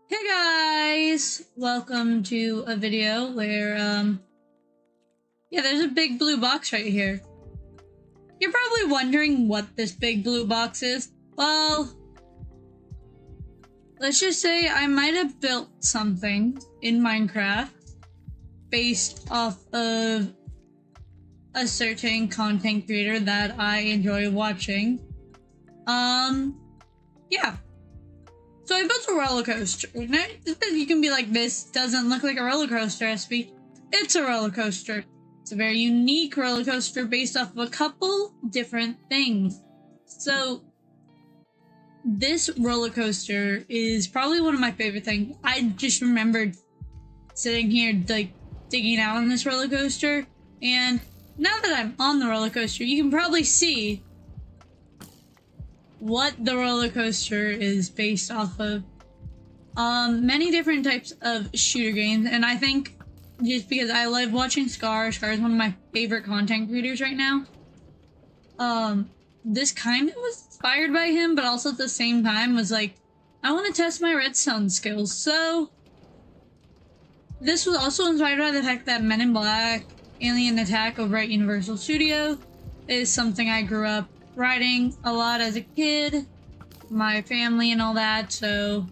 Hey guys! Welcome to a video where, yeah, there's a big blue box right here. You're probably wondering what this big blue box is. Well, let's just say I might have built something in Minecraft based off of a certain content creator that I enjoy watching. Yeah. So I built a roller coaster. Now, you can be like, this doesn't look like a roller coaster, SB. It's a roller coaster. It's a very unique roller coaster based off of a couple different things. So this roller coaster is probably one of my favorite things. I just remembered sitting here like digging out on this roller coaster, and now that I'm on the roller coaster, you can probably see what the roller coaster is based off of. Many different types of shooter games, and I think just because I love watching Scar is one of my favorite content creators right now. This kind of was inspired by him, but also at the same time was like, I want to test my Redstone skills. So this was also inspired by the fact that Men in Black, Alien Attack over at Universal Studio is something I grew up riding a lot as a kid, my family and all that. So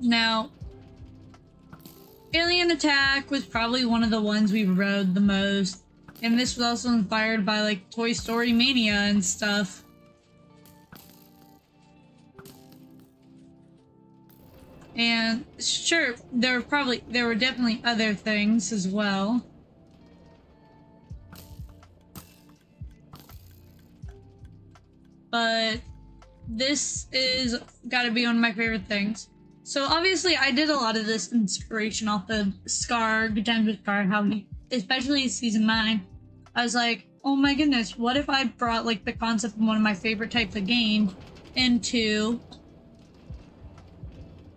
now Alien Attack was probably one of the ones we rode the most, and this was also inspired by like Toy Story Mania and stuff. And sure, there were definitely other things as well. But this is gotta be one of my favorite things. So obviously I did a lot of this inspiration off of Scar, GoodtimewithScar, how he, especially season 9, I was like, oh my goodness, what if I brought like the concept of one of my favorite types of games into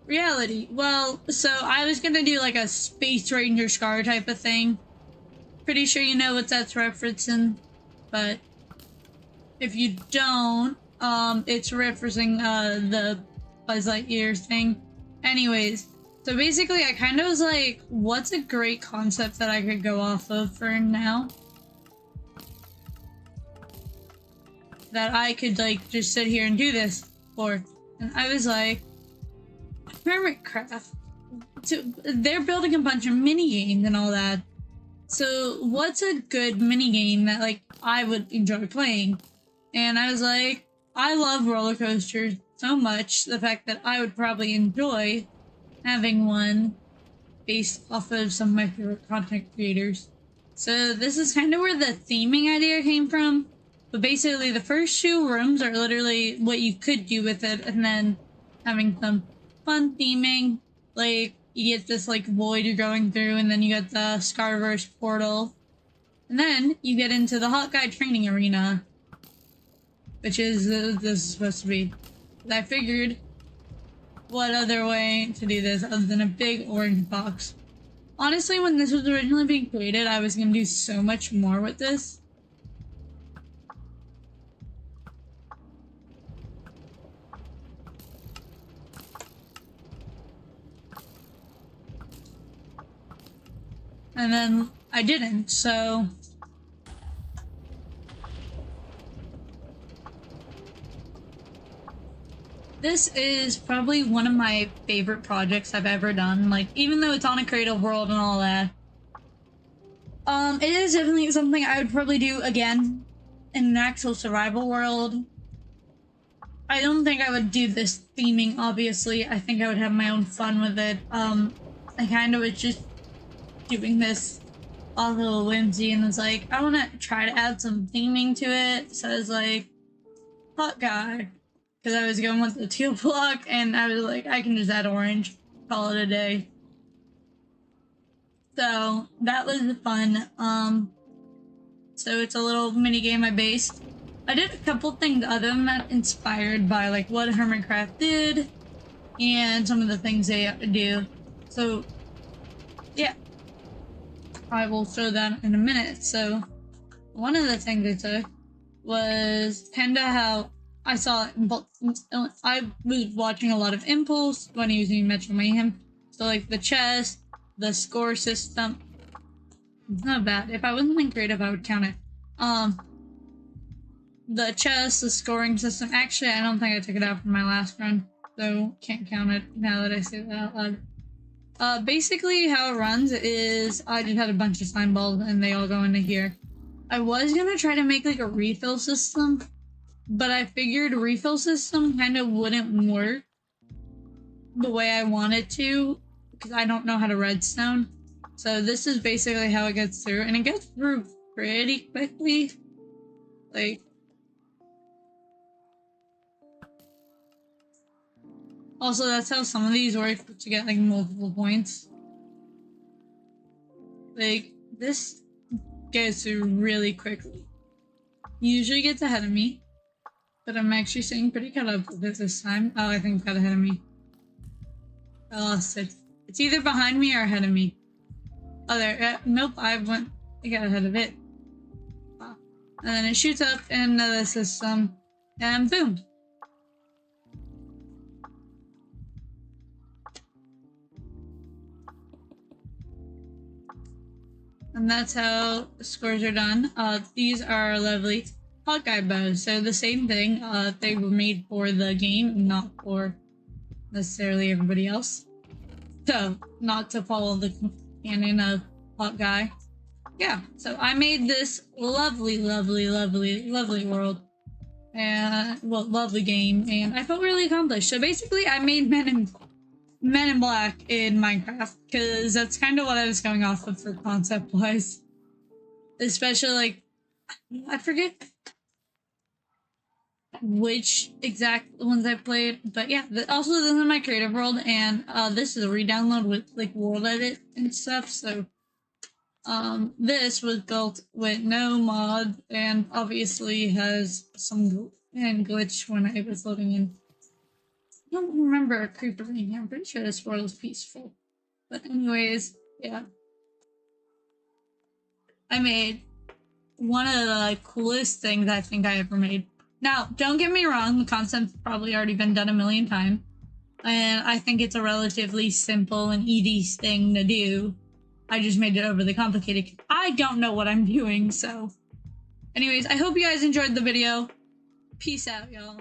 reality? Well, so I was gonna do like a Space Ranger Scar type of thing. Pretty sure you know what that's referencing, but if you don't, it's referencing the Buzz Lightyear thing. Anyways, so basically I kind of was like, what's a great concept that I could go off of for now? That I could like just sit here and do this for. And I was like, Hermitcraft. So they're building a bunch of mini games and all that. So what's a good mini game that like I would enjoy playing? And I was like, I love roller coasters so much, the fact that I would probably enjoy having one based off of some of my favorite content creators. So this is kind of where the theming idea came from. But basically the first 2 rooms are literally what you could do with it, and then having some fun theming. Like, you get this like void you're going through, and then you get the Scarverse portal. And then you get into the Hotguy training arena, which is this is supposed to be. I figured, what other way to do this other than a big orange box? Honestly, when this was originally being created, I was gonna do so much more with this. And then I didn't, so this is probably one of my favorite projects I've ever done. Like, even though it's on a creative world and all that, it is definitely something I would probably do again in an actual survival world. I don't think I would do this theming, obviously. I think I would have my own fun with it. I kind of was just doing this all a little whimsy, and was like, I want to try to add some theming to it. So I was like, Hotguy. Because I was going with the teal block, and I was like, I can just add orange, call it a day. So that was fun. So it's a little mini game I based. I did a couple things other than that inspired by like what Hermitcraft did and some of the things they have to do. So yeah, I will show that in a minute. So one of the things I took was kinda how I saw it I was watching a lot of Impulse when he was doing Metro Mayhem. So like the chess, the score system. It's not bad. If I wasn't being creative, I would count it. The chess, the scoring system. Actually, I don't think I took it out from my last run, so can't count it now that I say that out loud. Basically how it runs is I just had a bunch of slime balls and they all go into here. I was gonna try to make like a refill system, but I figured refill system kind of wouldn't work the way I want it to because I don't know how to redstone. So this is basically how it gets through, and it gets through pretty quickly. Like, also that's how some of these work to get like multiple points. Like, this gets through really quickly. Usually gets ahead of me, but I'm actually staying pretty caught up with it this time. Oh, I think it got ahead of me. I lost it. It's either behind me or ahead of me. Oh, there. Nope, I got ahead of it. And then it shoots up into the system, and boom. And that's how scores are done. These are lovely Hotguy bows. So the same thing. They were made for the game, not for necessarily everybody else. So, not to follow the canon of Hotguy. Yeah, so I made this lovely, lovely, lovely, lovely world. And, well, lovely game. And I felt really accomplished. So basically, I made Men in Black in Minecraft. Because that's kind of what I was going off of for concept-wise. Especially, like, I forget which exact ones I played, but yeah. Also, this is my creative world, and this is a re-download with like world edit and stuff. So, this was built with no mod, and obviously has some glitch when I was loading in. I don't remember a creeper in here. I'm pretty sure this world is peaceful, but anyways, yeah. I made one of the coolest things I think I ever made. Now, don't get me wrong, the concept's probably already been done a million times, and I think it's a relatively simple and easy thing to do. I just made it overly complicated. I don't know what I'm doing, so. Anyways, I hope you guys enjoyed the video. Peace out, y'all.